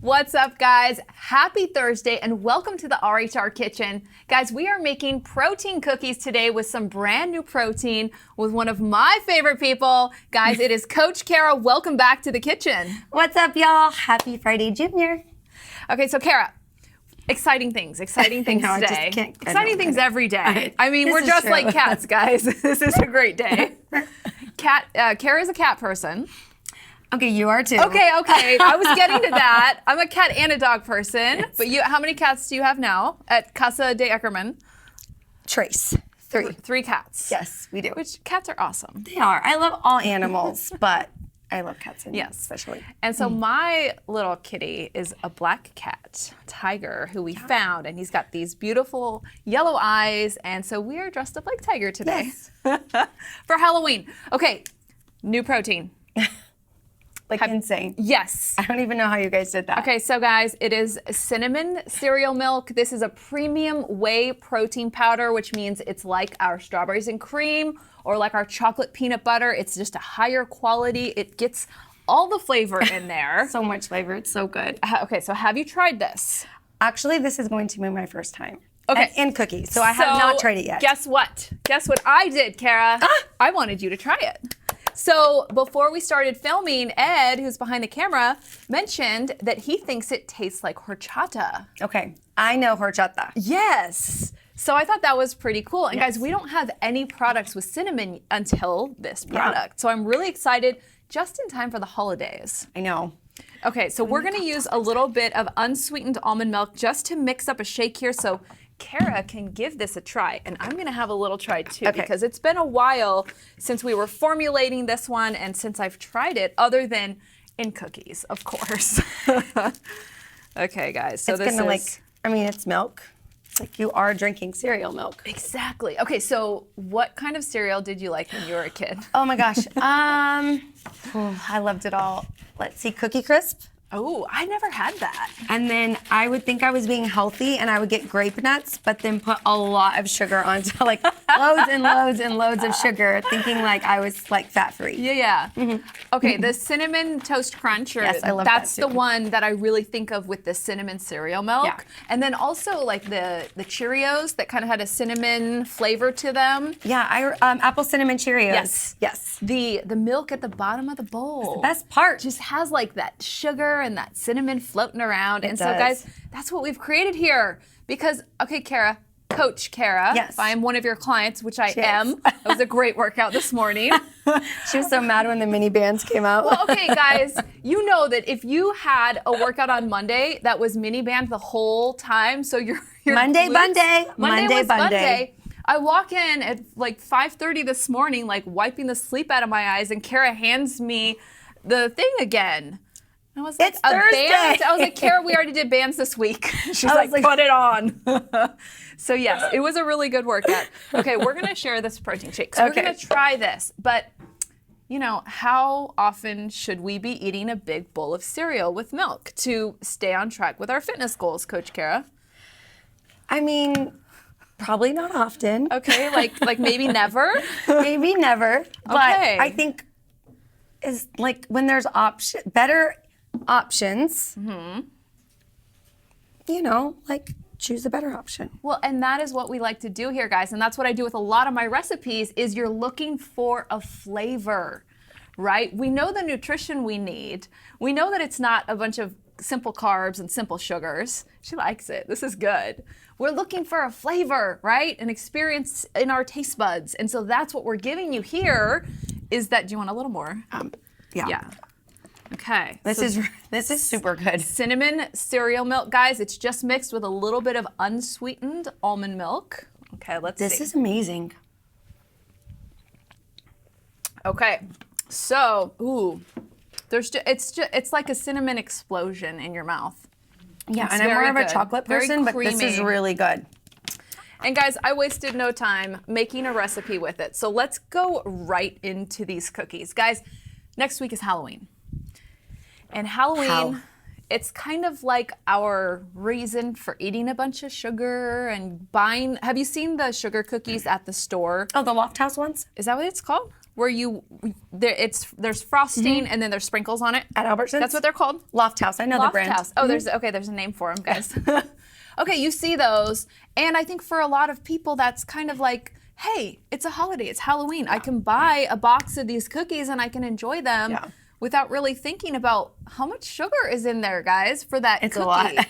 What's up, guys? Happy Thursday and welcome to the RHR Kitchen. Guys, we are making protein cookies today with some brand new protein with one of my favorite people. Guys, it is Coach Cara. Welcome back to the kitchen. What's up, y'all? Happy Friday, Junior. Okay, so Cara, exciting things today. Exciting things every day. I mean, we're just like cats, guys. This is a great day. Cara is a cat person. Okay, you are too. Okay. I was getting to that. I'm a cat and a dog person. Yes. But how many cats do you have now at Casa de Eckerman? Trace. Three cats. Yes, we do. Which cats are awesome. They are. I love all animals, but I love cats especially. And so my little kitty is a black cat, Tiger, who we found, and he's got these beautiful yellow eyes, and so we are dressed up like Tiger today. Yes. For Halloween. Okay, new protein. Insane. Yes. I don't even know how you guys did that. Okay, so guys, it is cinnamon cereal milk. This is a premium whey protein powder, which means it's like our strawberries and cream or like our chocolate peanut butter. It's just a higher quality. It gets all the flavor in there. So much flavor. It's so good. Okay, so have you tried this? Actually, this is going to be my first time. Okay. And cookies. So I have not tried it yet. Guess what? Guess what I did, Cara? I wanted you to try it. So before we started filming, Ed, who's behind the camera, mentioned that he thinks it tastes like horchata. Okay, I know horchata. Yes. So I thought that was pretty cool. And guys, we don't have any products with cinnamon until this product. So I'm really excited, just in time for the holidays. I know. Okay, so we're gonna use a little bit of unsweetened almond milk just to mix up a shake here. So Cara can give this a try, and I'm gonna have a little try too, because it's been a while since we were formulating this one and since I've tried it, other than in cookies, of course. Okay, guys, so it's it's milk. It's like you are drinking cereal milk. Exactly. Okay, so what kind of cereal did you like when you were a kid? Oh my gosh, I loved it all. Let's see, Cookie Crisp. Oh, I never had that. And then I would think I was being healthy and I would get grape nuts, but then put a lot of sugar onto loads and loads and loads of sugar, thinking like I was fat-free. Yeah. Mm-hmm. Okay, the Cinnamon Toast Crunch, yes, I love that's that too. The one that I really think of with the cinnamon cereal milk. Yeah. And then also like the Cheerios that kind of had a cinnamon flavor to them. Yeah, apple cinnamon Cheerios. Yes. The milk at the bottom of the bowl. It's the best part. Just has like that sugar and that cinnamon floating around. So guys, that's what we've created here. Because, okay, Cara, Coach Cara, yes. If I am one of your clients, which I am. That was a great workout this morning. She was so mad when the mini bands came out. Well, okay, guys, you know that if you had a workout on Monday that was mini band the whole time, so your Monday. I walk in at like 5:30 this morning, like wiping the sleep out of my eyes, and Cara hands me the thing again. I was like, it's Thursday. Band? I was like, Cara, we already did bands this week. She's like, put it on. So yes, it was a really good workout. Okay, we're gonna share this protein shake. So we're gonna try this, but how often should we be eating a big bowl of cereal with milk to stay on track with our fitness goals, Coach Cara? I mean, probably not often. Okay, like maybe never? Maybe never. But I think is like when there's better options, choose a better option. Well, and that is what we like to do here, guys. And that's what I do with a lot of my recipes is you're looking for a flavor, right? We know the nutrition we need. We know that it's not a bunch of simple carbs and simple sugars. She likes it. This is good. We're looking for a flavor, right? An experience in our taste buds. And so that's what we're giving you here is that, do you want a little more? Yeah. Okay. This is super good. Cinnamon cereal milk, guys. It's just mixed with a little bit of unsweetened almond milk. Okay, let's see. This is amazing. Okay. So, it's like a cinnamon explosion in your mouth. Yeah, and I'm more of a chocolate person, but this is really good. And guys, I wasted no time making a recipe with it. So let's go right into these cookies. Guys, next week is Halloween. And Halloween, it's kind of like our reason for eating a bunch of sugar and buying. Have you seen the sugar cookies at the store? Oh, the Loft House ones? Is that what it's called? where there's frosting and then there's sprinkles on it. At Albertsons? That's what they're called? Loft House. I know the Loft brand. House. Oh, there's a name for them, guys. Okay, you see those, and I think for a lot of people that's kind of like, hey, it's a holiday, it's Halloween. I can buy a box of these cookies and I can enjoy them without really thinking about how much sugar is in there, guys, for that It's cookie. a lot.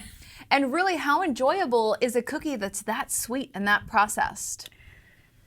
And really, how enjoyable is a cookie that's that sweet and that processed?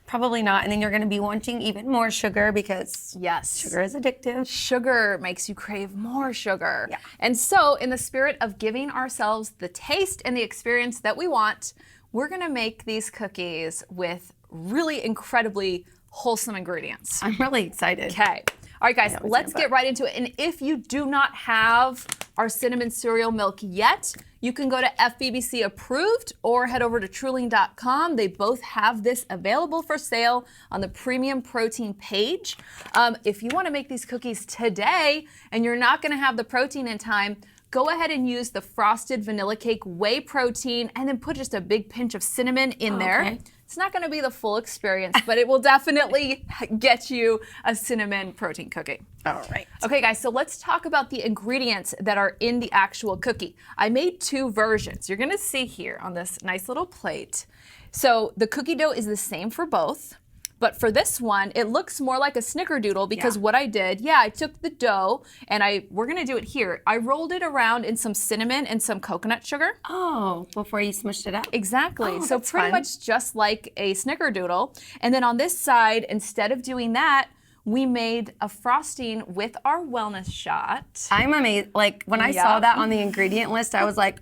Probably not. And then you're going to be wanting even more sugar because Yes. sugar is addictive. Sugar makes you crave more sugar. Yeah. And so, in the spirit of giving ourselves the taste and the experience that we want, we're going to make these cookies with really incredibly wholesome ingredients. I'm really excited. Okay. All right, guys, let's get right into it. And if you do not have our cinnamon cereal milk yet, you can go to FBBC approved or head over to Truling.com. They both have this available for sale on the premium protein page. If you want to make these cookies today and you're not going to have the protein in time, go ahead and use the frosted vanilla cake whey protein and then put just a big pinch of cinnamon in there. Okay. It's not going to be the full experience, but it will definitely get you a cinnamon protein cookie. All right. Okay, guys, so let's talk about the ingredients that are in the actual cookie. I made two versions. You're going to see here on this nice little plate. So the cookie dough is the same for both. But for this one, it looks more like a snickerdoodle because what I did, I took the dough and we're gonna do it here. I rolled it around in some cinnamon and some coconut sugar. Oh, before you smushed it up? Exactly. Oh, so that's pretty fun. much just like a snickerdoodle. And then on this side, instead of doing that, we made a frosting with our wellness shot. I'm amazed. Like, when I saw that on the ingredient list, I was like,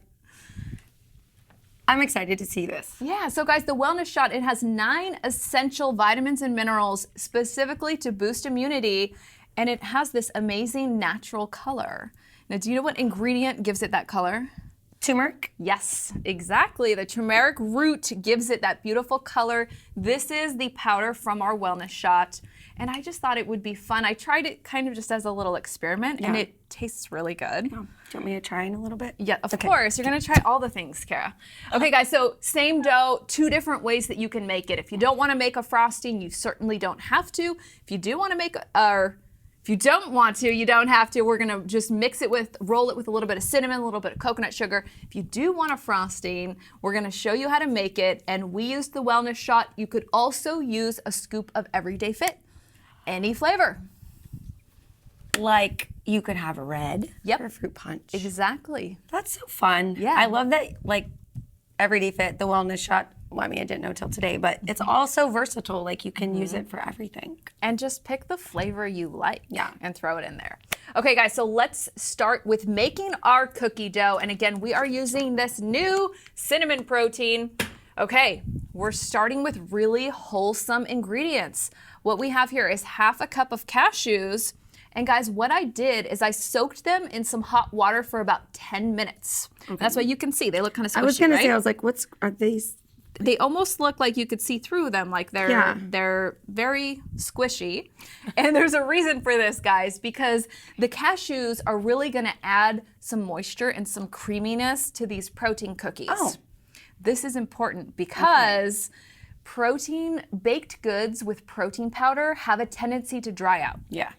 I'm excited to see this. Yeah, so guys, the wellness shot, it has 9 essential vitamins and minerals specifically to boost immunity, and it has this amazing natural color. Now, do you know what ingredient gives it that color? Turmeric? Yes, exactly. The turmeric root gives it that beautiful color. This is the powder from our wellness shot, and I just thought it would be fun. I tried it kind of just as a little experiment, and it tastes really good. Oh, do you want me to try in a little bit? Yeah, of course. You're going to try all the things, Cara. Okay, guys, so same dough, 2 different ways that you can make it. If you don't want to make a frosting, you certainly don't have to. If you do want to make if you don't want to, you don't have to. We're going to just roll it with a little bit of cinnamon, a little bit of coconut sugar. If you do want a frosting, we're going to show you how to make it. And we used the wellness shot. You could also use a scoop of Everyday Fit. Any flavor. Like, you could have a red or fruit punch. Exactly. That's so fun. Yeah. I love that, like, Everyday Fit, the wellness shot. Well, I mean, I didn't know till today, but it's also versatile. Like, you can use it for everything. And just pick the flavor you like and throw it in there. Okay, guys, so let's start with making our cookie dough. And again, we are using this new cinnamon protein. Okay, we're starting with really wholesome ingredients. What we have here is 1/2 cup of cashews. And guys, what I did is I soaked them in some hot water for about 10 minutes. Okay. That's what you can see. They look kind of squishy, I was going to say, right? I was like, are these? They almost look like you could see through them, like they're very squishy. And there's a reason for this, guys, because the cashews are really going to add some moisture and some creaminess to these protein cookies. Oh. This is important because baked goods with protein powder have a tendency to dry out. Yeah.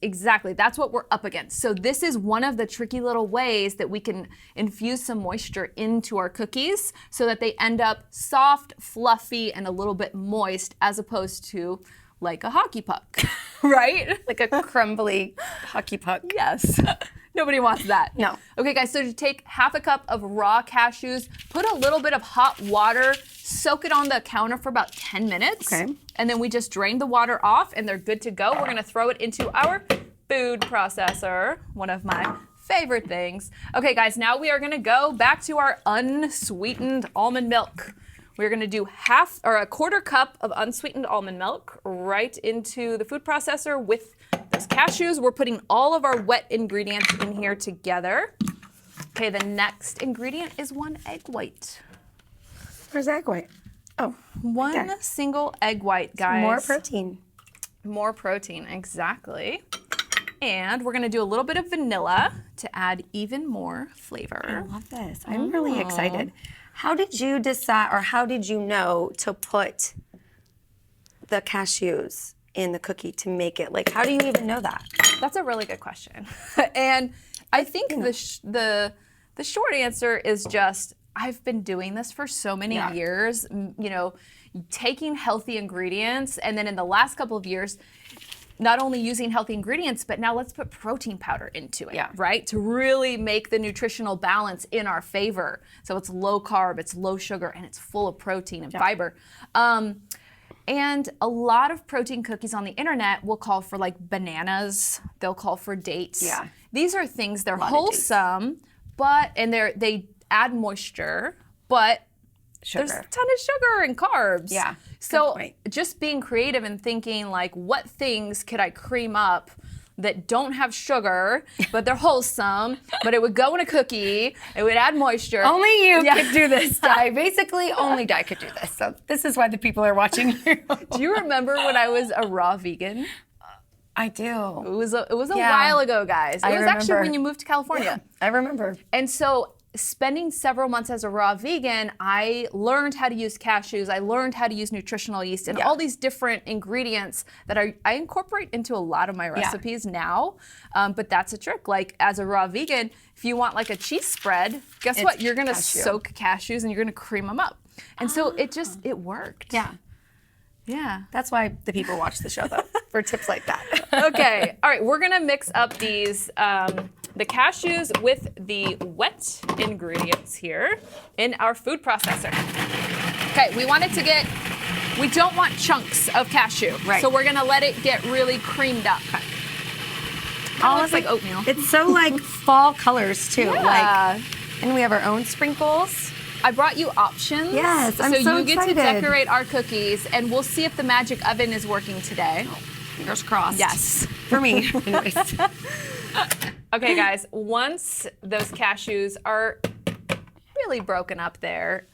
Exactly. That's what we're up against. So this is one of the tricky little ways that we can infuse some moisture into our cookies so that they end up soft, fluffy, and a little bit moist as opposed to like a hockey puck, right? Like a crumbly hockey puck. Yes. Nobody wants that. No. Okay, guys, so to take 1/2 cup of raw cashews, put a little bit of hot water, soak it on the counter for about 10 minutes. Okay. And then we just drain the water off and they're good to go. We're gonna throw it into our food processor, one of my favorite things. Okay, guys, now we are gonna go back to our unsweetened almond milk. We're gonna do 1/4 cup of unsweetened almond milk right into the food processor with those cashews. We're putting all of our wet ingredients in here together. Okay, the next ingredient is 1 egg white. Where's egg white? Oh, one single egg white, guys. More protein. More protein, exactly. And we're gonna do a little bit of vanilla to add even more flavor. I love this. I'm really excited. How did you decide, or how did you know to put the cashews in the cookie to make it? Like, how do you even know that? That's a really good question. And I think the short answer is just, I've been doing this for so many years, taking healthy ingredients, and then in the last couple of years, not only using healthy ingredients, but now let's put protein powder into it, right? To really make the nutritional balance in our favor. So it's low carb, it's low sugar, and it's full of protein and fiber. And a lot of protein cookies on the internet will call for like bananas, they'll call for dates. Yeah. They're wholesome, and they add moisture, but there's a ton of sugar and carbs. Yeah. So just being creative and thinking like, what things could I cream up that don't have sugar, but they're wholesome, but it would go in a cookie, it would add moisture. Only you could do this, Di. Basically, only Di could do this. So this is why the people are watching you. Do you remember when I was a raw vegan? I do. It was a while ago, guys. It was actually when you moved to California. I remember. And so spending several months as a raw vegan, I learned how to use cashews. I learned how to use nutritional yeast and all these different ingredients that I incorporate into a lot of my recipes now. But that's a trick. Like as a raw vegan, if you want like a cheese spread, guess what? You're going to soak cashews and you're going to cream them up. And so it worked. Yeah. Yeah. That's why the people watch the show, though, for tips like that. Okay. All right. We're going to mix up these, the cashews with the wet ingredients here in our food processor. Okay. We don't want chunks of cashew. Right. So we're going to let it get really creamed up. Okay. Looks like oatmeal. It's so like fall colors, too. Yeah. And we have our own sprinkles. I brought you options. Yes, I'm so you get excited. to decorate our cookies, and we'll see if the magic oven is working today. Fingers crossed. Yes. For me. Anyways. Okay, guys, once those cashews are really broken up there,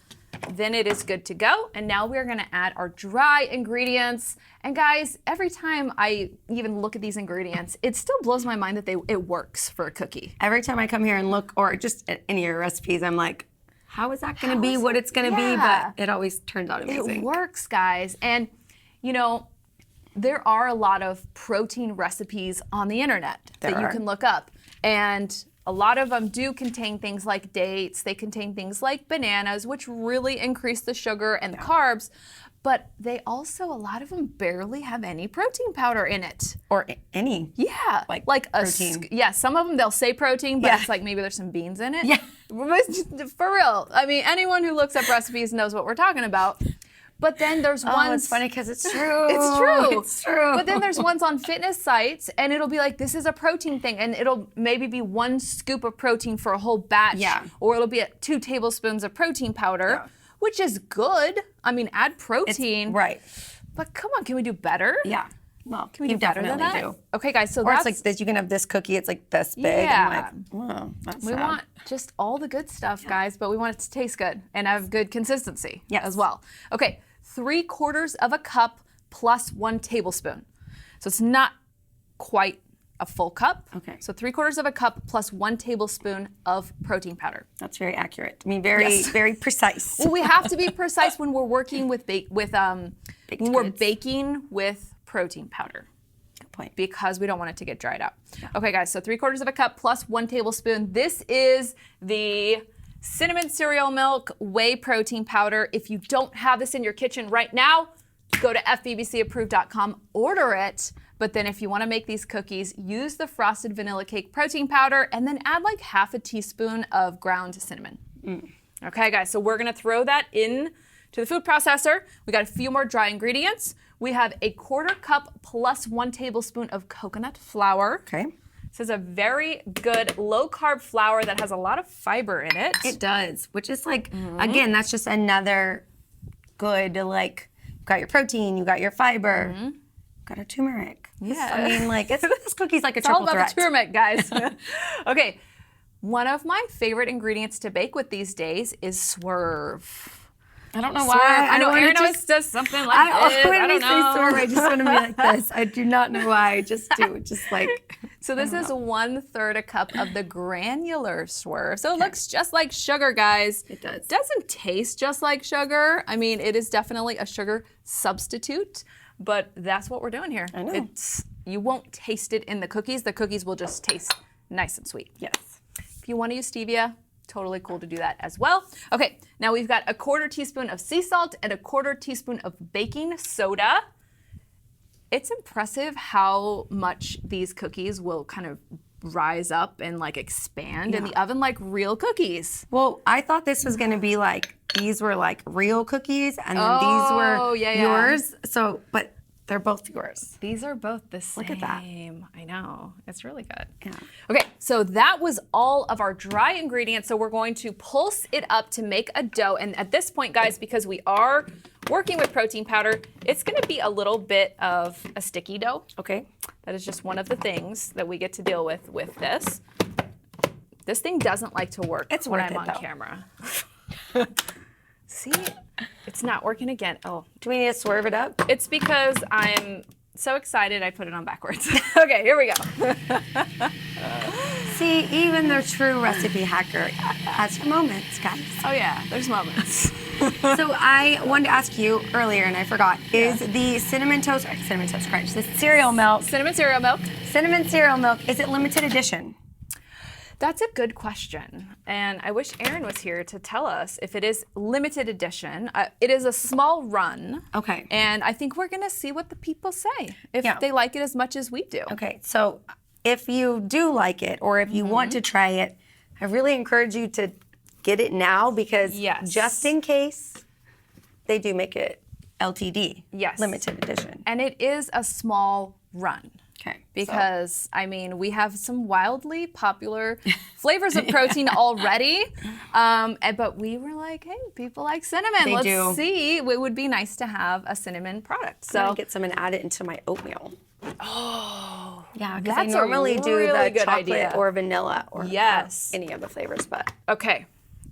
then it is good to go. And now we're gonna add our dry ingredients. And guys, every time I even look at these ingredients, it still blows my mind that it works for a cookie. Every time I come here and look, or just at any of your recipes, I'm like, how is that going to be what it's going to be? But it always turns out amazing. It works, guys. And, there are a lot of protein recipes on the internet that you can look up. And a lot of them do contain things like dates. They contain things like bananas, which really increase the sugar and the carbs. But they also, a lot of them barely have any protein powder in it. Or any. Yeah. Like protein. Some of them they'll say protein, but it's like maybe there's some beans in it. Yeah. For real. I mean, anyone who looks up recipes knows what we're talking about. But then there's ones. Oh, it's funny because it's true. It's true. It's true. But then there's ones on fitness sites, and it'll be like, this is a protein thing, and it'll maybe be 1 scoop of protein for a whole batch. Yeah. Or it'll be 2 tablespoons of protein powder, which is good. I mean, add protein. Right. But come on, can we do better? Yeah. Well, can we do better than that? Do. Okay, guys, so or that's... it's like this, you can have this cookie, it's like this big. Yeah. I'm like, oh, that's We sad. want just all the good stuff, guys, but we want it to taste good and have good consistency as well. Okay, 3/4 of a cup plus 1 tablespoon. So it's not quite a full cup. Okay. So 3/4 of a cup plus 1 tablespoon of protein powder. That's very accurate. I mean, very precise. Well, we have to be precise when we're working with we're baking with protein powder. Good point. Because we don't want it to get dried out. Yeah. Okay, guys. So 3/4 of a cup plus 1 tablespoon. This is the cinnamon cereal milk whey protein powder. If you don't have this in your kitchen right now, go to fbbcapproved.com, order it. But then if you want to make these cookies, use the frosted vanilla cake protein powder and then add like 1/2 teaspoon of ground cinnamon. Okay, guys, so we're going to throw that in to the food processor. We got a few more dry ingredients. We have 1/4 cup plus 1 tablespoon of coconut flour. Okay. This is a very good low-carb flour that has a lot of fiber in it. It does, which is like, again, that's just another good, like, you got your protein, you got your fiber, got a turmeric. Yeah. I mean, like, this cookie's like a triple all about threat. the turmeric, guys. Okay, one of my favorite ingredients to bake with these days is Swerve. I don't know why. I know Erin always does something like this. I don't know. Swerve, I just want to be like this. I do not know why. I just do. Just like. So this is 1/3 a cup of the granular Swerve. So it looks just like sugar, guys. It does. Doesn't taste just like sugar. I mean, it is definitely a sugar substitute. but that's what we're doing here. I know. You won't taste it in the cookies. The cookies will just taste nice and sweet. Yes. If you want to use stevia, totally cool to do that as well. Okay, now we've got 1/4 teaspoon of sea salt and 1/4 teaspoon of baking soda. It's impressive how much these cookies will kind of rise up and like expand in the oven like real cookies. Well, I thought this was gonna be like, these were like real cookies and then these were yours. So, but they're both yours. These are both the same. Look at that. I know. It's really good. Yeah. Okay, so that was all of our dry ingredients. So we're going to pulse it up to make a dough. And at this point, guys, because we are working with protein powder, it's gonna be a little bit of a sticky dough. Okay. That is just one of the things that we get to deal with this. This thing doesn't like to work when I'm on camera. See, it's not working again. Oh, do we need to swerve it up? it's because I'm so excited I put it on backwards. Okay, here we go. See, even the true recipe hacker has her moments, guys. Oh yeah, there's moments. So I wanted to ask you earlier, and I forgot, is the cinnamon toast crunch, the cereal milk, Cinnamon cereal milk. cinnamon cereal milk, is it limited edition? That's a good question. And I wish Erin was here to tell us if it is limited edition. It is a small run. Okay. And I think we're going to see what the people say, if Yeah. they like it as much as we do. Okay, so if you do like it or if you want to try it, I really encourage you to get it now because Yes. just in case, they do make it LTD, Yes. limited edition. And it is a small run. Okay. Because, I mean, we have some wildly popular flavors of protein already. But we were like, hey, people like cinnamon. They Let's do. see. It would be nice to have a cinnamon product. So So get some and add it into my oatmeal. Oh, Yeah, because I that's a normally do really the good chocolate idea. or vanilla or Yes. any of the flavors, but Okay.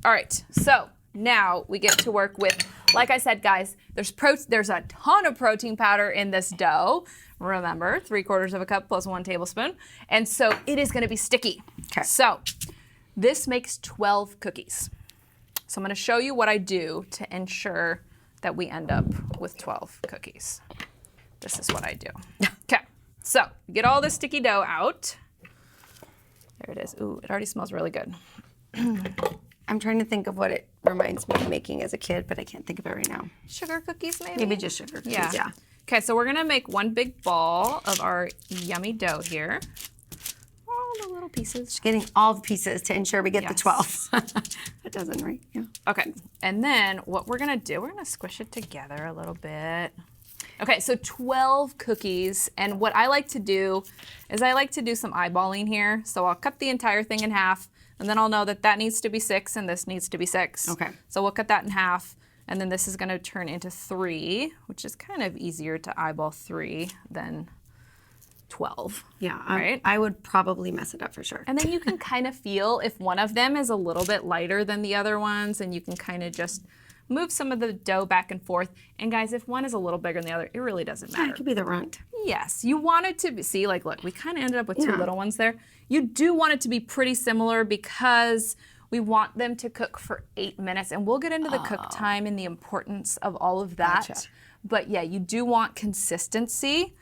All right. So now we get to work with, like I said, guys, there's a ton of protein powder in this dough. Remember, 3/4 of a cup plus 1 tablespoon. And so it is going to be sticky. Okay. So this makes 12 cookies. So I'm going to show you what I do to ensure that we end up with 12 cookies. This is what I do. Okay. So get all the sticky dough out. There it is. Ooh, it already smells really good. I'm trying to think of what it reminds me of making as a kid, but I can't think of it right now. Sugar cookies, maybe? Maybe just sugar cookies, yeah. Okay, so we're gonna make one big ball of our yummy dough here. All the little pieces. Getting all the pieces to ensure we get the Yes. 12. That doesn't, right? Yeah. Okay, and then what we're gonna do, we're gonna squish it together a little bit. Okay, so 12 cookies, and what I like to do is I like to do some eyeballing here. So I'll cut the entire thing in half, and then I'll know that that needs to be 6 and this needs to be 6. Okay. So we'll cut that in half, and then this is gonna turn into 3, which is kind of easier to eyeball 3 than 12. Yeah, Right? I would probably mess it up for sure. And then you can kind of feel if one of them is a little bit lighter than the other ones, and you can kind of just move some of the dough back and forth. And guys, if one is a little bigger than the other, it really doesn't Yeah, matter. it could be the runt. Yes, you want it to be, see, like, look, we kind of ended up with 2 Yeah. little ones there. You do want it to be pretty similar because we want them to cook for 8 minutes. And we'll get into the cook time and the importance of all of that. Gotcha. But yeah, you do want consistency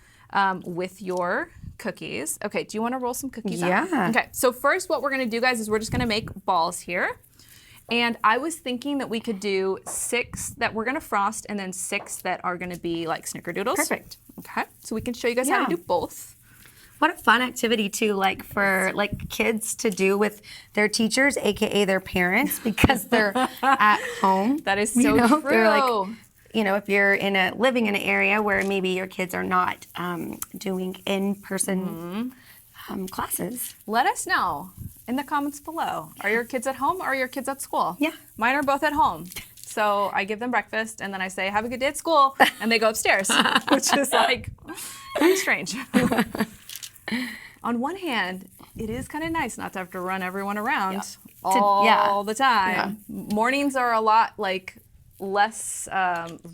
with your cookies. Okay, do you want to roll some cookies out? Yeah. Okay, so first what we're going to do, guys, is we're just going to make balls here. And I was thinking that we could do 6 that we're going to frost and then 6 that are going to be like snickerdoodles. Perfect. Okay, so we can show you guys how Yeah. to do both. What a fun activity too, like for like kids to do with their teachers, aka their parents, because they're at home. That is so They're true. like, if you're living in an area where maybe your kids are not doing in-person classes. Let us know in the comments below. Are your kids at home or are your kids at school? Yeah. Mine are both at home. So I give them breakfast and then I say, have a good day at school, and they go upstairs, which is like very strange. On one hand, it is kind of nice not to have to run everyone around all the time. Mornings are a lot like less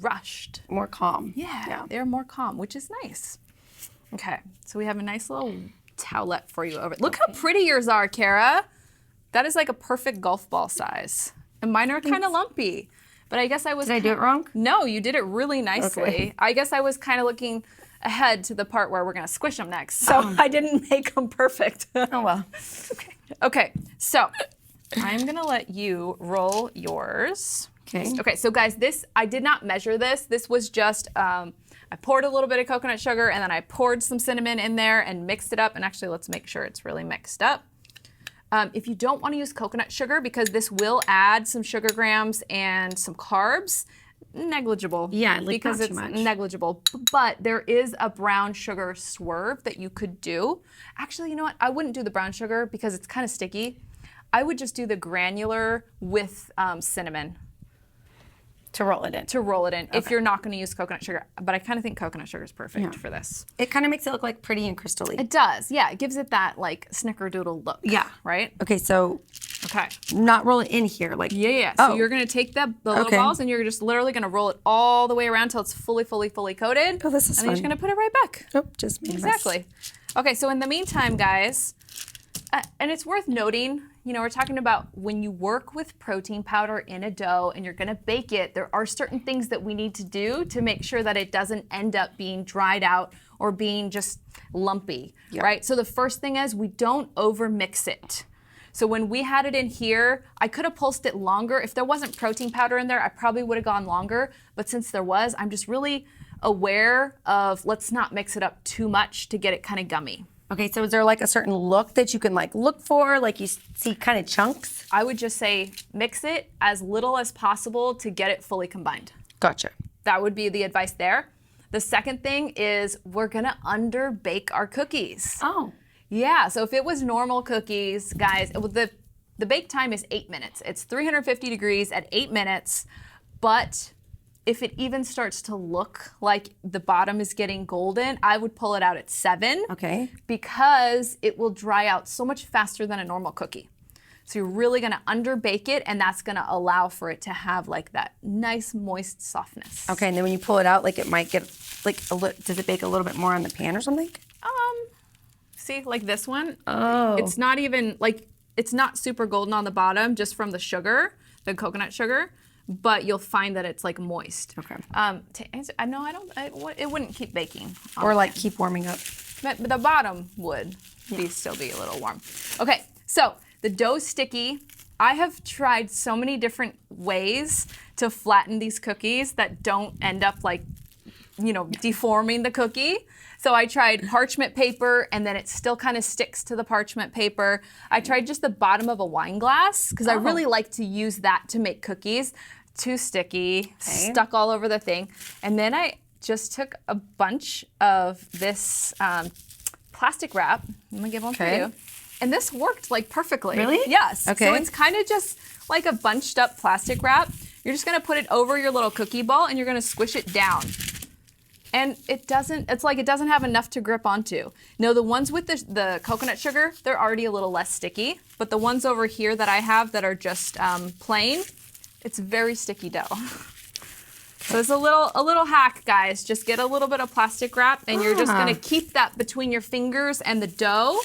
rushed. More calm. Yeah, they're more calm, which is nice. Okay, so we have a nice little towelette for you over. Look how pretty yours are, Cara. That is like a perfect golf ball size. And mine are kind of lumpy. But I guess I was... Did I do it wrong? No, you did it really nicely. Okay. I guess I was kind of looking ahead to the part where we're going to squish them next. So I didn't make them perfect. Oh, well. Okay. Okay, so I'm going to let you roll yours. Okay. Okay, so guys, this, I did not measure this. This was just, I poured a little bit of coconut sugar and then I poured some cinnamon in there and mixed it up. And actually, let's make sure it's really mixed up. If you don't want to use coconut sugar, because this will add some sugar grams and some carbs, negligible. Yeah, like because not too it's much. negligible. But there is a brown sugar swerve that you could do. Actually, you know what? I wouldn't do the brown sugar because it's kind of sticky. I would just do the granular with cinnamon. To roll it in. To roll it in, if you're not going to use coconut sugar. But I kind of think coconut sugar is perfect for this. It kind of makes it look like pretty and crystally. It does, yeah. It gives it that like snickerdoodle look. Yeah. Right? Okay, so Okay. not roll it in here. Like Yeah. Oh. So you're going to take the little balls and you're just literally going to roll it all the way around until it's fully coated. Oh, this is And then you're just fun. going to put it right back. Oh, just made a mess. Exactly. Okay, so in the meantime, guys, and it's worth noting, you know, we're talking about when you work with protein powder in a dough and you're going to bake it, there are certain things that we need to do to make sure that it doesn't end up being dried out or being just lumpy, right? So the first thing is we don't over mix it. So when we had it in here, I could have pulsed it longer. If there wasn't protein powder in there, I probably would have gone longer. But since there was, I'm just really aware of let's not mix it up too much to get it kind of gummy. Okay, so is there like a certain look that you can like look for? Like you see kind of chunks? I would just say mix it as little as possible to get it fully combined. Gotcha. That would be the advice there. The second thing is we're gonna under bake our cookies. Oh. Yeah, so if it was normal cookies, guys, the bake time is 8 minutes. It's 350 degrees at 8 minutes, but if it even starts to look like the bottom is getting golden, I would pull it out at 7. Okay. Because it will dry out so much faster than a normal cookie. So you're really gonna under bake it, and that's gonna allow for it to have like that nice moist softness. Okay, and then when you pull it out, like it might get like does it bake a little bit more on the pan or something? See, like this one, Oh. it's not even like, it's not super golden on the bottom just from the sugar, the coconut sugar, but you'll find that it's like moist. Okay. It wouldn't keep baking. Or like keep warming up. But the bottom would still be a little warm. Okay, so the dough's sticky. I have tried so many different ways to flatten these cookies that don't end up like, you know, deforming the cookie. So I tried parchment paper and then it still kind of sticks to the parchment paper. I tried just the bottom of a wine glass because I really like to use that to make cookies. Too sticky, stuck all over the thing. And then I just took a bunch of this plastic wrap. I'm gonna give one for you. And this worked like perfectly. Really? Yes. Okay. So it's kind of just like a bunched up plastic wrap. You're just gonna put it over your little cookie ball and you're gonna squish it down. And it's like it doesn't have enough to grip onto. No, the ones with the coconut sugar, they're already a little less sticky. But the ones over here that I have that are just plain, it's very sticky dough. So it's a little hack, guys. Just get a little bit of plastic wrap and you're just gonna keep that between your fingers and the dough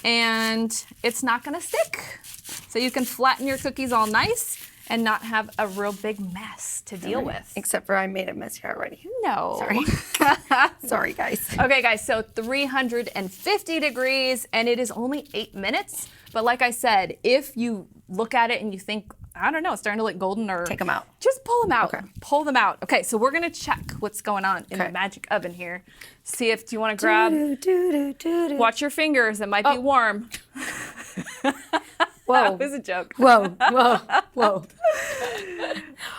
and it's not gonna stick. So you can flatten your cookies all nice and not have a real big mess to deal with. Except for I made a mess here already. No. Sorry. Sorry, guys. Okay, guys, so 350 degrees, and it is only 8 minutes. But like I said, if you look at it and you think, I don't know, it's starting to look golden or... Take them out. Just pull them out. Okay. Pull them out. Okay, so we're going to check what's going on in the magic oven here. See if, do you want to grab... Watch your fingers, it might be warm. Whoa. That was a joke. Whoa, whoa, whoa.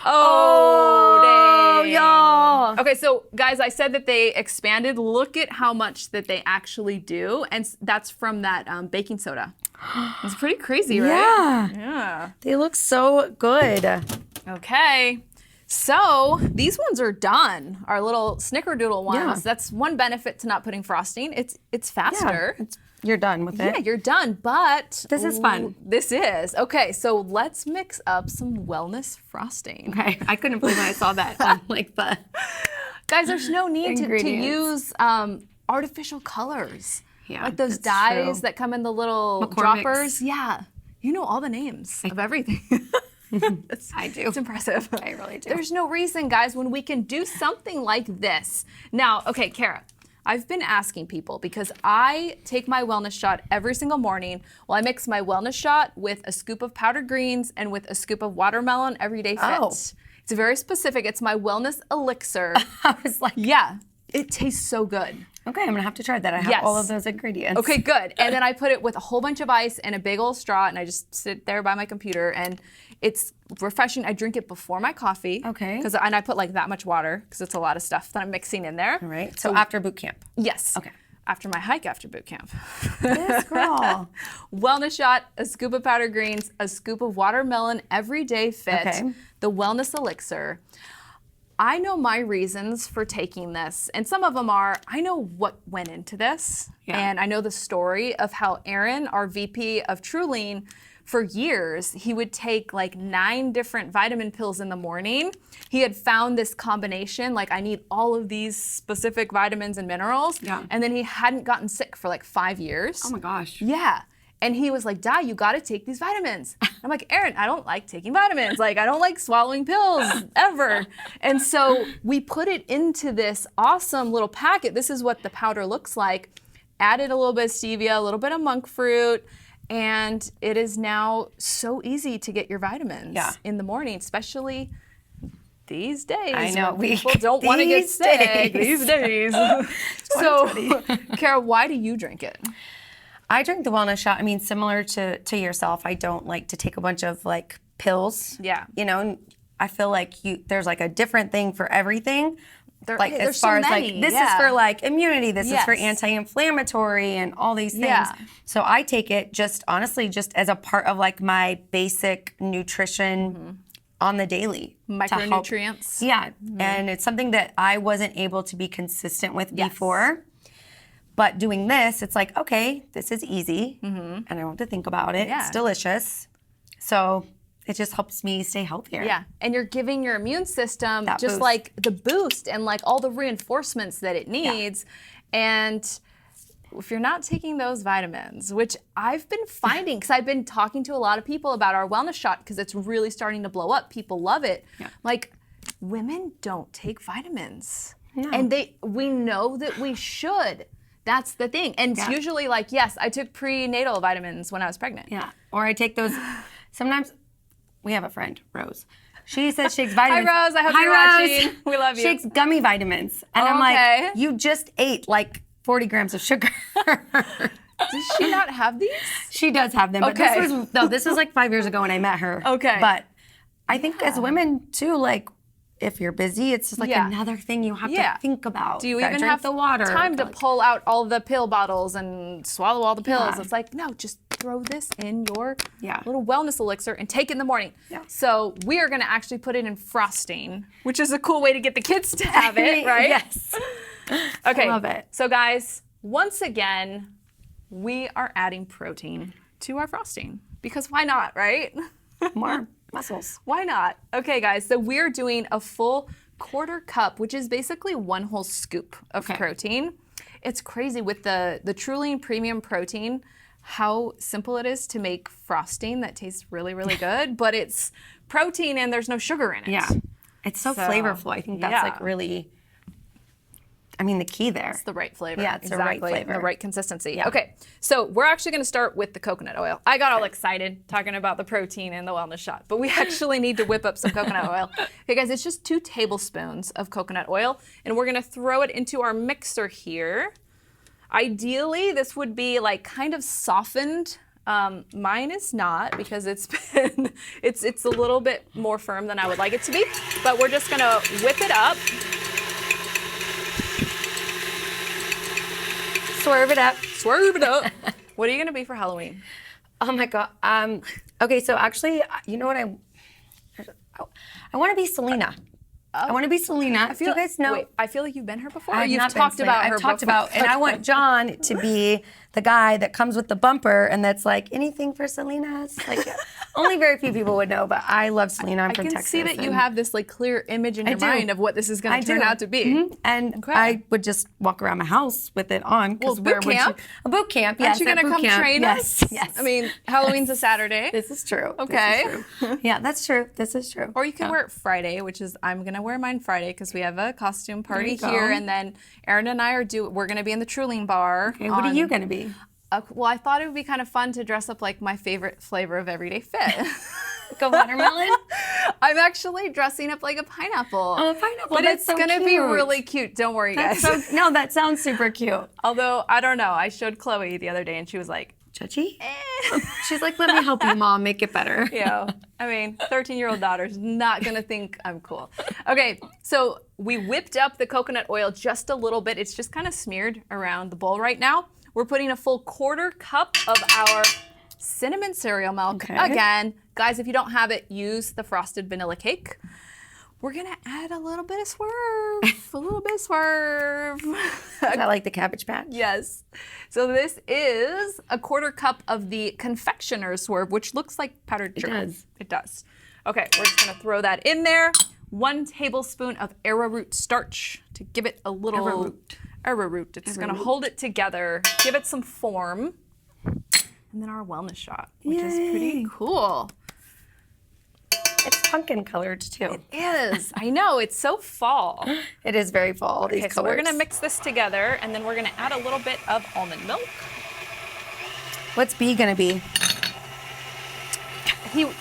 Oh, dang. y'all. Okay, so guys, I said that they expanded. Look at how much that they actually do, and that's from that baking soda. It's pretty crazy, right? Yeah. Yeah. They look so good. Okay. So these ones are done. Our little snickerdoodle ones. Yeah. That's one benefit to not putting frosting. It's faster. Yeah, you're done with it. Yeah, you're done, but... This is fun. This is. Okay, so let's mix up some wellness frosting. Okay, I couldn't believe when I saw that on like the... Guys, there's no need to Ingredients. use artificial colors. Yeah, like those that's dyes true. that come in the little McCormick's. droppers. Yeah, you know all the names of everything. I do. It's impressive. I really do. There's no reason, guys, when we can do something like this. Now, okay, Cara, I've been asking people because I take my wellness shot every single morning. Well, I mix my wellness shot with a scoop of powdered greens and with a scoop of watermelon everyday fit. Oh. It's very specific. It's my wellness elixir. I was like, Yeah, it tastes so good. okay, I'm gonna have to try that. I have all of those ingredients. Okay, good. And then I put it with a whole bunch of ice and a big old straw, and I just sit there by my computer, and it's refreshing. I drink it before my coffee. Okay. And I put like that much water because it's a lot of stuff that I'm mixing in there. All right. So after boot camp. Yes. Okay. After my hike after boot camp. Yes, girl. Wellness shot, a scoop of powdered greens, a scoop of watermelon, everyday fit, Okay. the wellness elixir. I know my reasons for taking this, and some of them are, I know what went into this, and I know the story of how Aaron, our VP of TrueLean, for years, he would take like 9 different vitamin pills in the morning. He had found this combination, like I need all of these specific vitamins and minerals, and then he hadn't gotten sick for like 5 years. Oh my gosh. Yeah. And he was like, Di, you gotta take these vitamins. I'm like, Aaron, I don't like taking vitamins. Like, I don't like swallowing pills ever. And so we put it into this awesome little packet. This is what the powder looks like. Added a little bit of stevia, a little bit of monk fruit, and it is now so easy to get your vitamins in the morning, especially these days. I know. When people don't want to get sick these days. So, Cara, why do you drink it? I drink the wellness shot. I mean, similar to yourself, I don't like to take a bunch of like pills. Yeah. You know, and I feel like there's like a different thing for everything. Like there's as far so as many, like this is for like immunity, this is for Yes. anti-inflammatory and all these things. Yeah. So I take it just honestly just as a part of like my basic nutrition on the daily. to help- Micronutrients. Yeah. And it's something that I wasn't able to be consistent with before. But doing this, it's like, okay, this is easy, and I don't have to think about it. Yeah. It's delicious. So it just helps me stay healthier. Yeah, and you're giving your immune system That just boost. like the boost and like all the reinforcements that it needs. And if you're not taking those vitamins, which I've been finding, because I've been talking to a lot of people about our wellness shot because it's really starting to blow up. People love it. Yeah. Like, women don't take vitamins. No. And we know that we should. That's the thing. And it's usually like, yes, I took prenatal vitamins when I was pregnant. Yeah. Or I take those. Sometimes we have a friend, Rose. She says she takes vitamins. Hi, Rose. I hope you're watching. We love you. She takes gummy vitamins. And I'm Okay. like, you just ate like 40 grams of sugar. Does she not have these? She does have them. But Okay. this was like 5 years ago when I met her. Okay. But I think as women too, like, if you're busy, it's just like another thing you have to think about. Do you Gotta even drink have the water? time to Like- pull out all the pill bottles and swallow all the pills? Yeah. It's like, no, just throw this in your Yeah. little wellness elixir and take it in the morning. Yeah. So we are going to actually put it in frosting, which is a cool way to get the kids to have it, right? Yes. Okay. I love it. So guys, once again, we are adding protein to our frosting because why not, right? More muscles. Why not? Okay, guys, so we're doing a full quarter cup, which is basically 1 whole scoop of protein. It's crazy with the TrueLean Premium Protein, how simple it is to make frosting that tastes really, really good, but it's protein and there's no sugar in it. Yeah. It's so flavorful. I think that's like really, I mean, the key there. It's the right flavor. Yeah, it's the right exactly. flavor. The right consistency. Yeah. Okay, so we're actually going to start with the coconut oil. I got all excited talking about the protein and the wellness shot, but we actually need to whip up some coconut oil. Okay, guys, it's just 2 tablespoons of coconut oil, and we're going to throw it into our mixer here. Ideally, this would be like kind of softened. Mine is not because it's a little bit more firm than I would like it to be, but we're just going to whip it up. Swerve it up. Swerve it up. What are you going to be for Halloween? Oh my God. Okay, so actually, you know what I want to be Selena. I want to be Selena. Do you guys know? Wait, I feel like you've been her before. I've You've not been talked Selena. about her I've talked before. about, and I want John to be the guy that comes with the bumper and that's like, anything for Selena's? Like, only very few people would know, but I love Selena. I'm from Texas. I can see that you have this like clear image in your mind of what this is going to turn out to be. Mm-hmm. And I would just walk around my house with it on. Well, boot camp. A boot camp, Aren't yes. you going to come train us? Yes. I mean, Halloween's a Saturday. This is true. Okay. This is true. Yeah, that's true. This is true. Or you can wear it Friday, which is, I'm going to wear mine Friday because we have a costume party here. And then Erin and I we're going to be in the Truling Bar. Okay, what are you going to be? Well, I thought it would be kind of fun to dress up like my favorite flavor of Everyday Fit. Like a watermelon? I'm actually dressing up like a pineapple. Oh, a pineapple. But it's going to be really cute. Don't worry, guys. No, that sounds super cute. Although, I don't know. I showed Chloe the other day and she was like, Judgy? She's like, let me help you, Mom, make it better. Yeah. I mean, 13-year-old daughter's not going to think I'm cool. Okay, so we whipped up the coconut oil just a little bit. It's just kind of smeared around the bowl right now. We're putting a full 1/4 cup of our cinnamon cereal milk. Okay. Again, guys, if you don't have it, use the frosted vanilla cake. We're going to add a little bit of swerve. A little bit of swerve. Is that like the Cabbage Patch? Yes. So this is a 1/4 cup of the confectioner's swerve, which looks like powdered sugar. It does. It does. Okay, we're just going to throw that in there. 1 tablespoon of arrowroot starch to give it a little... Arrowroot. It's going to hold it together, give it some form. And then our wellness shot, which is pretty cool. It's pumpkin colored too. It is. I know. It's so fall. It is very fall, these colors. So we're going to mix this together, and then we're going to add a little bit of almond milk. What's B going to be?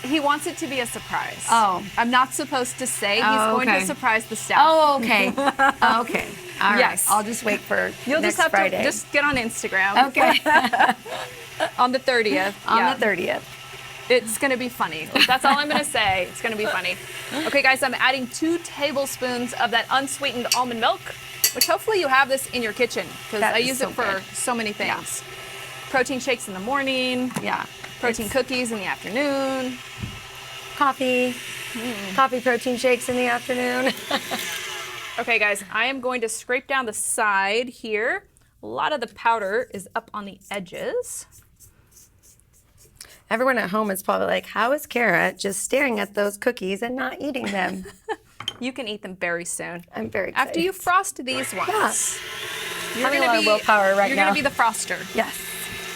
He wants it to be a surprise. Oh. I'm not supposed to say. He's going to surprise the staff. Oh, okay. Okay. All right. Yes. I'll just wait for You'll next just have Friday. to just get on Instagram. Okay. On the 30th. On the 30th. It's going to be funny. That's all I'm going to say. It's going to be funny. Okay, guys, I'm adding 2 tablespoons of that unsweetened almond milk, which hopefully you have this in your kitchen because I use it for so many things. Yeah. Protein shakes in the morning. Yeah. Protein cookies in the afternoon. Coffee. Coffee protein shakes in the afternoon. Okay, guys, I am going to scrape down the side here. A lot of the powder is up on the edges. Everyone at home is probably like, how is Cara just staring at those cookies and not eating them? You can eat them very soon. I'm very excited. After you frost these ones. Yeah. You're Having gonna a lot of willpower right You're now. going to be the froster. Yes.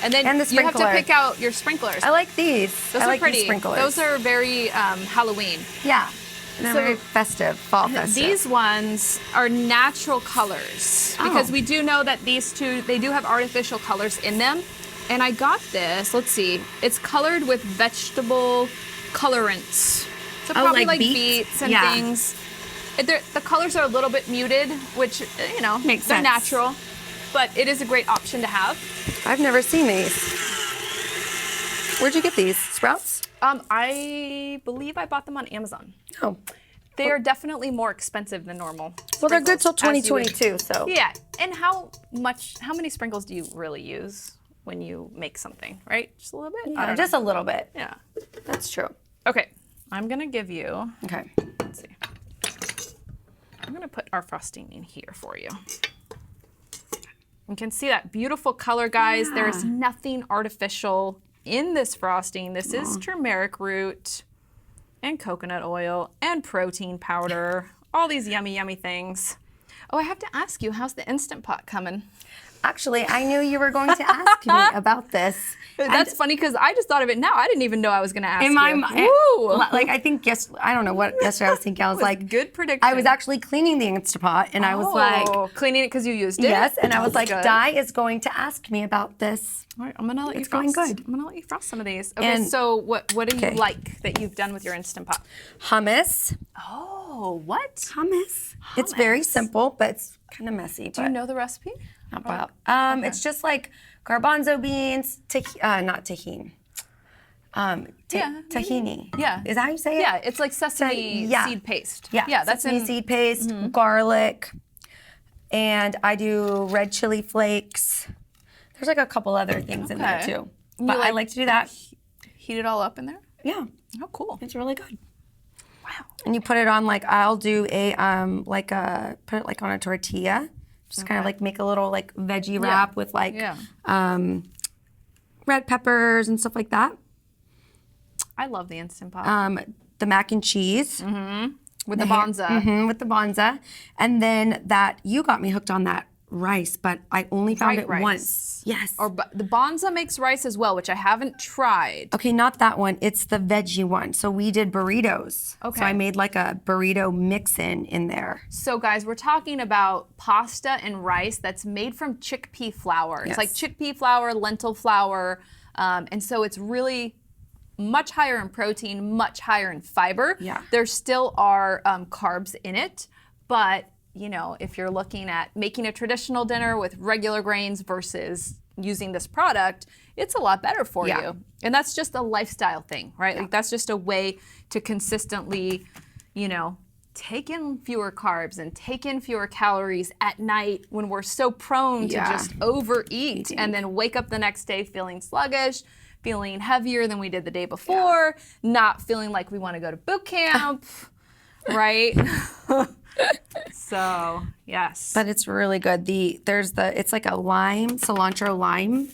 And then And the you have to sprinkler. pick out your sprinklers. I like these. Those I are like pretty. these sprinklers. Those are very Halloween. Yeah. And they're So- very festive, fall festive. These ones are natural colors because we do know that these two, they do have artificial colors in them. And I got this, let's see, it's colored with vegetable colorants. So probably like like beets? beets and Yeah. things. The colors are a little bit muted, which, you know, Makes they're sense. natural. But it is a great option to have. I've never seen these. Where'd you get these? Sprouts? I believe I bought them on Amazon. Oh. They are definitely more expensive than normal. Well, they're good till sprinkles, as you would- 2022, so. Yeah, and how many sprinkles do you really use when you make something, right? Just a little bit? I Yeah, don't just know. a little bit. Yeah. That's true. Okay, I'm gonna give you, Okay. let's see. I'm gonna put our frosting in here for you. You can see that beautiful color, guys. There is nothing artificial in this frosting. This is turmeric root and coconut oil and protein powder. All these yummy, yummy things. Oh, I have to ask you, how's the Instant Pot coming? Actually, I knew you were going to ask me about this. That's funny because I just thought of it now. I didn't even know I was going to ask In you. my mind, Woo! like I think I don't know what yesterday I was thinking. I was like, Good prediction. I was actually cleaning the Instapot, and I was like, cleaning it because you used it. yes, and I was like, Good. Di is going to ask me about this. All right, I'm gonna let you It's going frost. good. I'm gonna let you frost some of these. Okay, And- so what do you Okay. like that you've done with your Instant Pot? Hummus. Oh, what? Hummus. It's very simple, but it's kind of messy. Do you know the recipe? Not well. It's just like garbanzo beans, not tahini. Tahini. Yeah. Is that how you say it? Yeah, it's like sesame yeah. seed paste. Yeah. Yeah, that's sesame in. seed paste, garlic, and I do red chili flakes. There's like a couple other things in there Okay. too. But I like to do that. Heat it all up in there. Yeah. Oh, cool. It's really good. Wow. And you put it on I'll do put it like on a tortilla. Just kind of like make a little like veggie wrap with like Yeah. red peppers and stuff like that. I love the Instant Pot. The mac and cheese. With the Bonza. With the Bonza. And then that, you got me hooked on that rice, but I only found it rice. once. Yes. Or the Bonza makes rice as well, which I haven't tried. Okay, not that one. It's the veggie one. So we did burritos. Okay. So I made like a burrito mix-in there. So guys, we're talking about pasta and rice that's made from chickpea flour. Yes. It's like chickpea flour, lentil flour, and so it's really much higher in protein, much higher in fiber. Yeah. There still are carbs in it, but you know, if you're looking at making a traditional dinner with regular grains versus using this product, it's a lot better for you. And that's just a lifestyle thing, right? Like that's just a way to consistently, you know, take in fewer carbs and take in fewer calories at night when we're so prone to just overeat and then wake up the next day feeling sluggish, feeling heavier than we did the day before, not feeling like we want to go to boot camp, right? So, yes. But it's really good. It's like a cilantro lime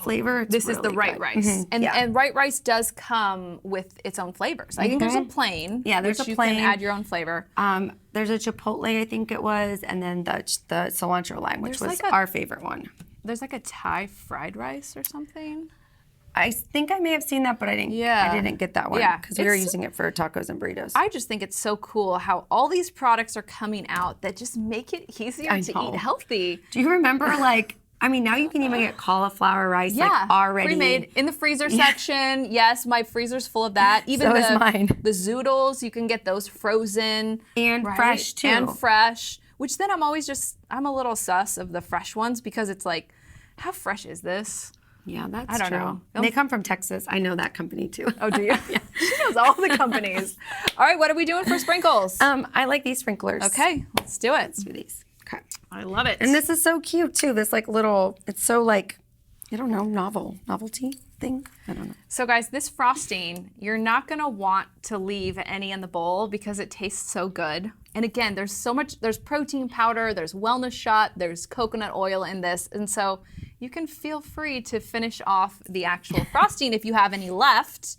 flavor. It's this is really the right good. rice. And right rice does come with its own flavors. I think there's a plain. Yeah, there's which a you plain. can add your own flavor. There's a chipotle, I think it was, and then the cilantro lime, which was our favorite one. There's like a Thai fried rice or something. I think I may have seen that, but I didn't get that one because we were using it for tacos and burritos. I just think it's so cool how all these products are coming out that just make it easier to eat healthy. Do you remember now you can even get cauliflower rice already pre-made in the freezer section. Yes, my freezer's full of that. Even so is mine. The zoodles, you can get those frozen and fresh too. And fresh, which then I'm a little sus of the fresh ones because it's like, how fresh is this? Yeah, that's I don't true. know. And they come from Texas. I know that company too. Oh, do you? Yeah. She knows all the companies. All right, what are we doing for sprinkles? I like these sprinklers. Okay, let's do it. Let's do these. Okay. I love it. And this is so cute too. This it's so like, I don't know, novelty thing. I don't know. So guys, this frosting, you're not gonna want to leave any in the bowl because it tastes so good. And again, there's protein powder, there's wellness shot, there's coconut oil in this. And so you can feel free to finish off the actual frosting if you have any left.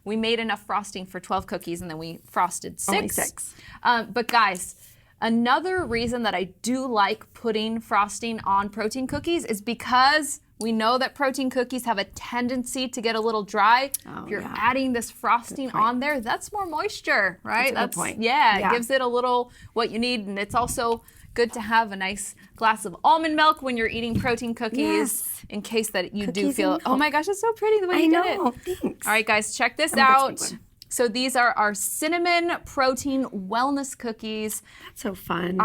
We made enough frosting for 12 cookies and then we frosted 6. Only 6. But guys, another reason that I do like putting frosting on protein cookies is because we know that protein cookies have a tendency to get a little dry. If you're adding this frosting on there, that's more moisture, right? That's a good point. Yeah, it gives it a little what you need, and it's also good to have a nice glass of almond milk when you're eating protein cookies in case that you do feel, oh my gosh, it's so pretty the way you did it. I know, thanks. All right, guys, check this out. So these are our cinnamon protein wellness cookies. That's so fun.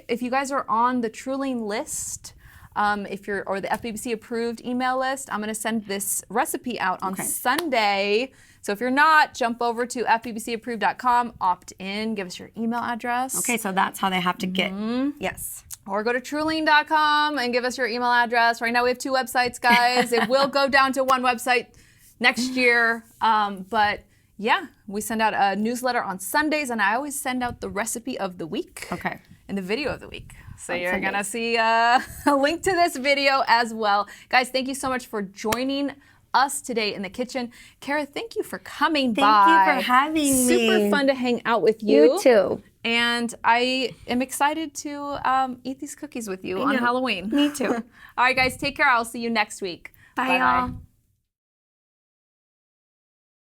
If you guys are on the Truling list, or the FBC approved email list, I'm going to send this recipe out on Sunday. So if you're not, jump over to fbbcapproved.com, opt in, give us your email address. Okay, so that's how they have to get. Yes. Or go to truling.com and give us your email address. Right now we have 2 websites, guys. It will go down to 1 website next year. But yeah, we send out a newsletter on Sundays, and I always send out the recipe of the week. Okay. And the video of the week. So you're going to see a link to this video as well. Guys, thank you so much for joining us today in the kitchen. Cara, thank you for coming by. Thank you for having me. Super fun to hang out with you. You too. And I am excited to eat these cookies with you on Halloween. Me too. All right, guys, take care. I'll see you next week. Bye, y'all.